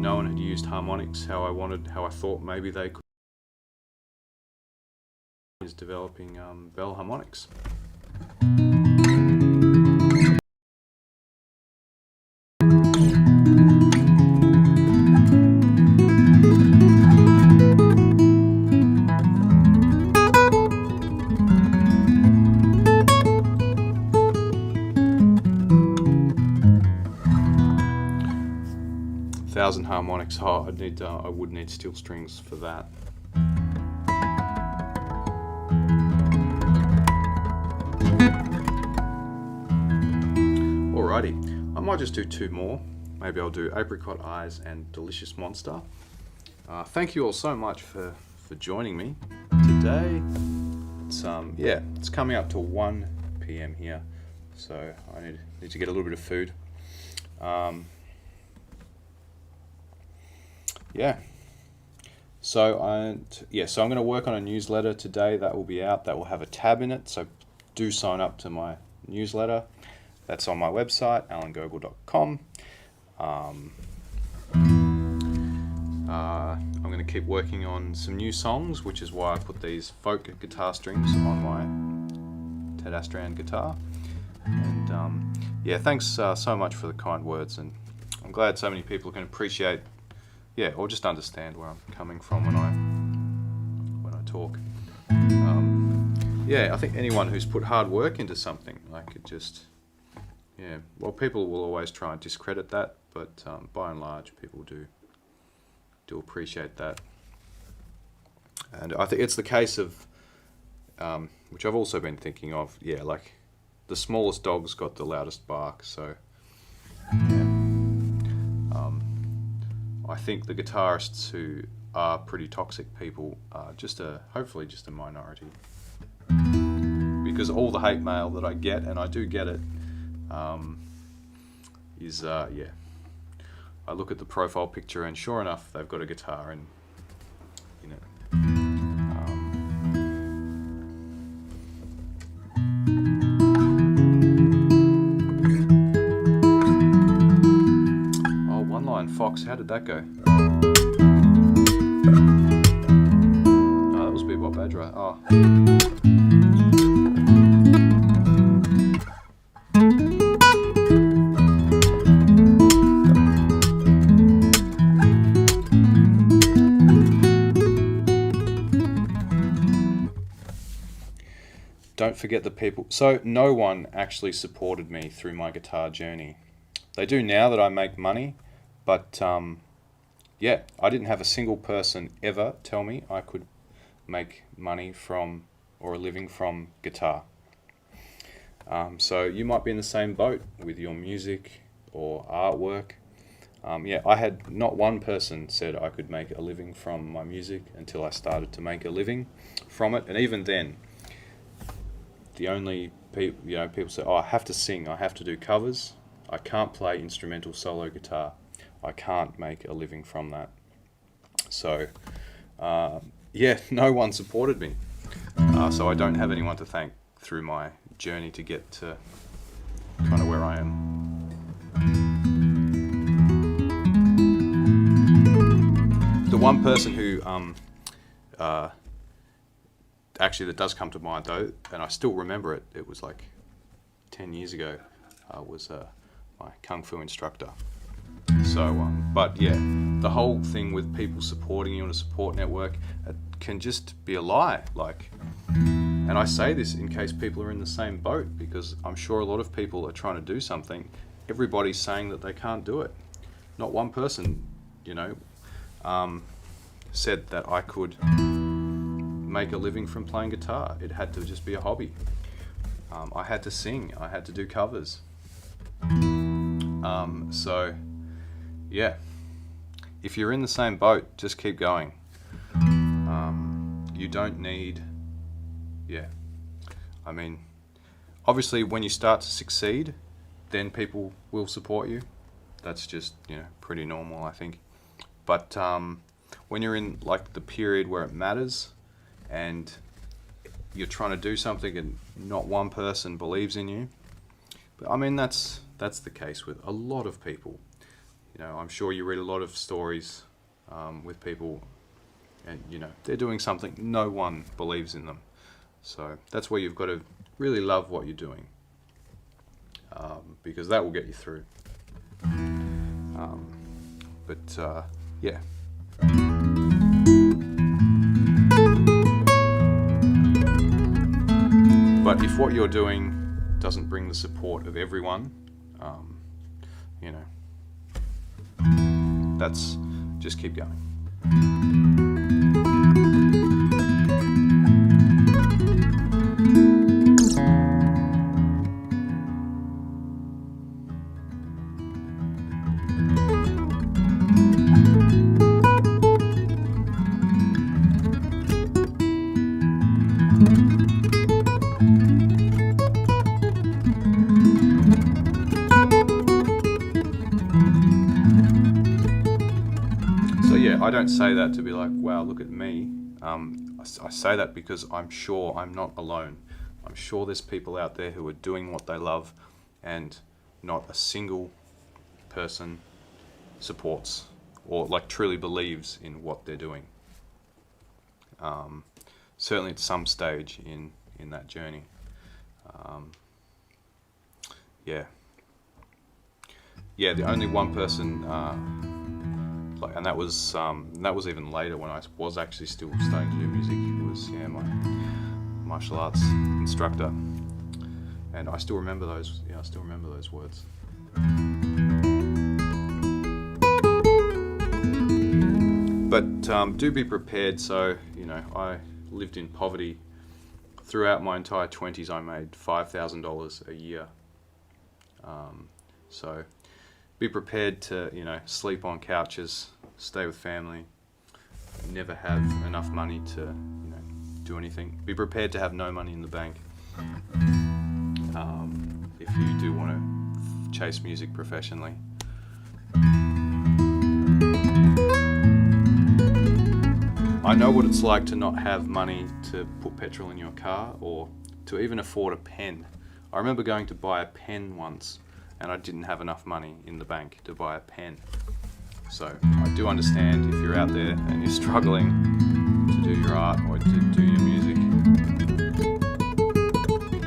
no one had used harmonics how I thought maybe they could. Is developing bell harmonics. 1,000 harmonics. Oh, I would need steel strings for that. Alrighty, I might just do 2 more. Maybe I'll do Apricot Eyes and Delicious Monster. Thank you all so much for joining me today. It's coming up to 1 p.m. here, so I need to get a little bit of food. So I'm going to work on a newsletter today that will be out. That will have a tab in it. So do sign up to my newsletter. That's on my website, alangogel.com. I'm going to keep working on some new songs, which is why I put these folk guitar strings on my Ted Astrand guitar. And thanks so much for the kind words, and I'm glad so many people can appreciate, or just understand where I'm coming from when I talk. I think anyone who's put hard work into something, people will always try and discredit that, but by and large, people do appreciate that. And I think it's the case of, which I've also been thinking of, like the smallest dog's got the loudest bark. So, I think the guitarists who are pretty toxic people are hopefully just a minority. Because all the hate mail that I get, and I do get it, I look at the profile picture and sure enough, they've got a guitar and, One Line Fox, how did that go? Oh, that was Bebop Badra. Oh. Don't forget the people. So no one actually supported me through my guitar journey. They do now that I make money, but I didn't have a single person ever tell me I could make money from or a living from guitar. So you might be in the same boat with your music or artwork. I had not one person said I could make a living from my music until I started to make a living from it, and even then, the only people say, I have to sing, I have to do covers, I can't play instrumental solo guitar, I can't make a living from that. So, no one supported me. So I don't have anyone to thank through my journey to get to kind of where I am. The one person who actually that does come to mind though, and I still remember it, it was like 10 years ago, was my Kung Fu instructor. So, the whole thing with people supporting you on a support network, it can just be a lie. And I say this in case people are in the same boat, because I'm sure a lot of people are trying to do something. Everybody's saying that they can't do it. Not one person, said that I could make a living from playing guitar. It had to just be a hobby. I had to sing. I had to do covers. If you're in the same boat, just keep going. You don't need, obviously when you start to succeed, then people will support you. That's just, pretty normal, I think. But when you're in like the period where it matters and you're trying to do something and not one person believes in you, but that's the case with a lot of people. I'm sure you read a lot of stories with people and, they're doing something, no one believes in them. So that's where you've got to really love what you're doing, because that will get you through. But if what you're doing doesn't bring the support of everyone, that's just keep going. I don't say that to be like, wow, look at me. I say that because I'm sure I'm not alone. I'm sure there's people out there who are doing what they love, and not a single person supports or like truly believes in what they're doing. Certainly at some stage in that journey. The only one person, and that was even later when I was actually still starting to do music. It was my martial arts instructor, and I still remember those. I still remember those words. But do be prepared. So I lived in poverty throughout my entire 20s. I made $5,000 a year. So be prepared to sleep on couches, stay with family, never have enough money to do anything. Be prepared to have no money in the bank if you do want to chase music professionally. I know what it's like to not have money to put petrol in your car or to even afford a pen. I remember going to buy a pen once and I didn't have enough money in the bank to buy a pen. So I do understand if you're out there and you're struggling to do your art or to do your music.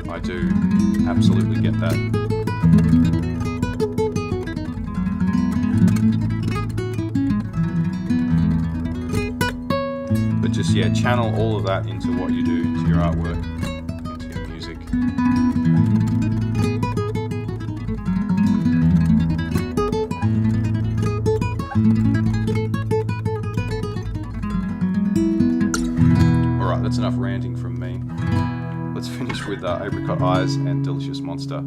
I do absolutely get that. But just channel all of that into what you do, into your artwork, into your music. Alright, that's enough ranting from me. Let's finish with Apricot Eyes and Delicious Monster.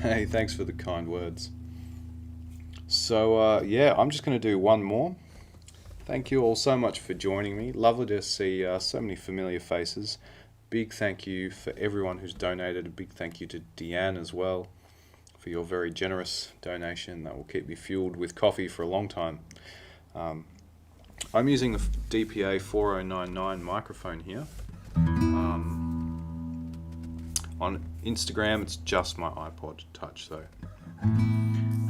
Hey, thanks for the kind words. So, yeah, I'm just going to do one more. Thank you all so much for joining me. Lovely to see so many familiar faces. Big thank you for everyone who's donated. A big thank you to Deanne as well for your very generous donation. That will keep me fueled with coffee for a long time. I'm using the DPA 4099 microphone here. On Instagram, it's just my iPod Touch, so.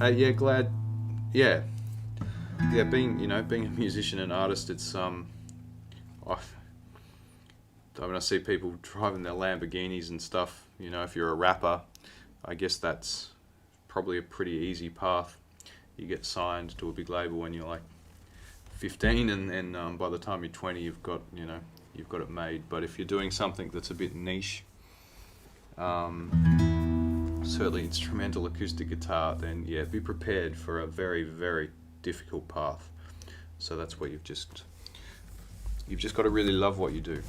Yeah, glad. Yeah, being a musician and artist, it's I mean, I see people driving their Lamborghinis and stuff. If you're a rapper, I guess that's probably a pretty easy path. You get signed to a big label when you're like 15, and by the time you're 20, you've got it made. But if you're doing something that's a bit niche, certainly instrumental acoustic guitar, then yeah, be prepared for a very, very difficult path. So that's where you've just got to really love what you do.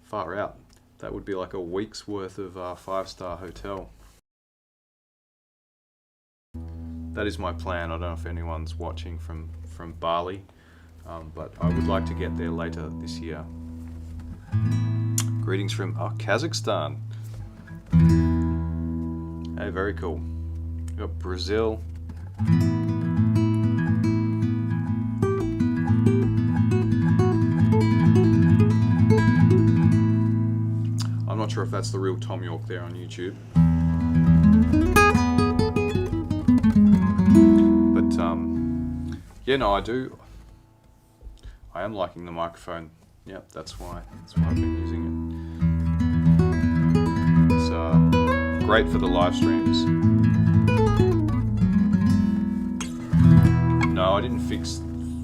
Far out. That would be like a week's worth of 5-star hotel. That is my plan. I don't know if anyone's watching from Bali, but I would like to get there later this year. Greetings from Kazakhstan. Hey, very cool. We've got Brazil. I'm not sure if that's the real Tom York there on YouTube. But yeah, no, I do. I am liking the microphone. Yep, that's why I've been using it. It's great for the live streams. No, I didn't fix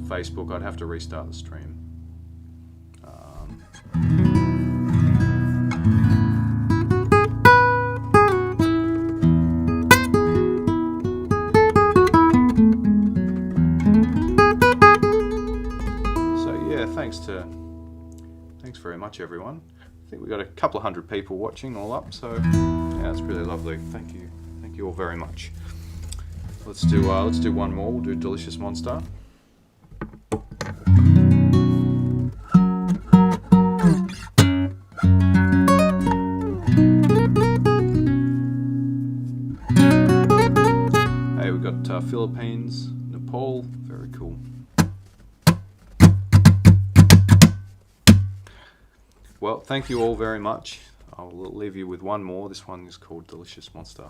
Facebook. I'd have to restart the stream. Thanks very much, everyone. I think we've got a couple of hundred people watching all up, so yeah, it's really lovely. Thank you all very much. Let's do one more. We'll do Delicious Monster. Hey, we've got Philippines, Nepal. Very cool. Well, thank you all very much. I'll leave you with one more. This one is called Delicious Monster.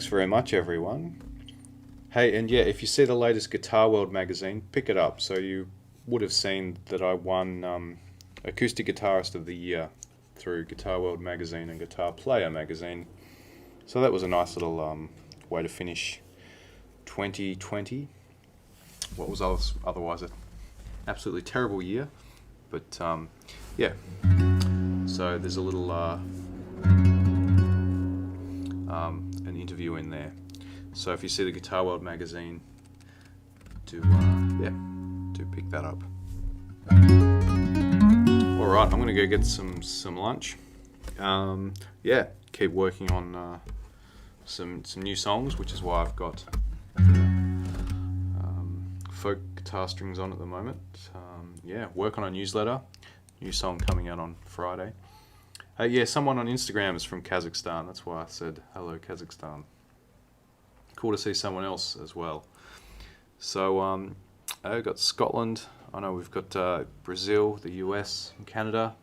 thanks very much, everyone. Hey, and yeah, if you see the latest Guitar World magazine, pick it up. So you would have seen that I won Acoustic Guitarist of the Year through Guitar World magazine and Guitar Player magazine. So that was a nice little way to finish 2020. What was otherwise an absolutely terrible year. But yeah, so there's a little an interview in there. So if you see the Guitar World magazine, do pick that up. All right, I'm gonna go get some lunch. Yeah, keep working on some new songs, which is why I've got the folk guitar strings on at the moment. Yeah, work on a newsletter. New song coming out on Friday. Yeah, someone on Instagram is from Kazakhstan. That's why I said hello, Kazakhstan. Cool to see someone else as well. So I've got Scotland. I know we've got Brazil, the US, and Canada.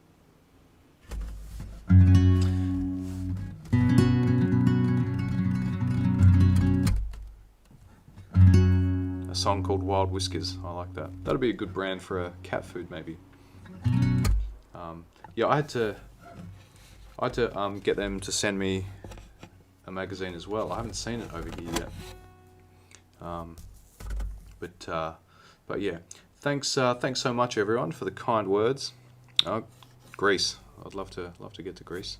A song called Wild Whiskers. I like that. That'd be a good brand for a cat food, maybe. Yeah, I had to get them to send me a magazine as well. I haven't seen it over here yet. But yeah, thanks so much, everyone, for the kind words. Greece. I'd love to get to Greece.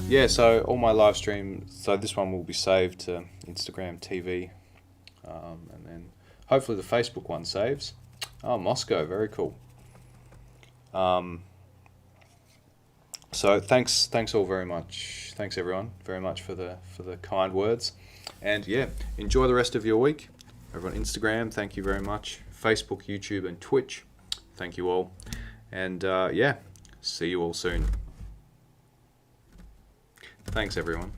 Yeah, so all my live streams. So this one will be saved to Instagram TV, and then hopefully the Facebook one saves. Oh, Moscow, very cool. So thanks all very much. Thanks everyone very much for the kind words, and yeah, enjoy the rest of your week. Over on Instagram, thank you very much. Facebook, YouTube, and Twitch, thank you all, and yeah, see you all soon. Thanks everyone.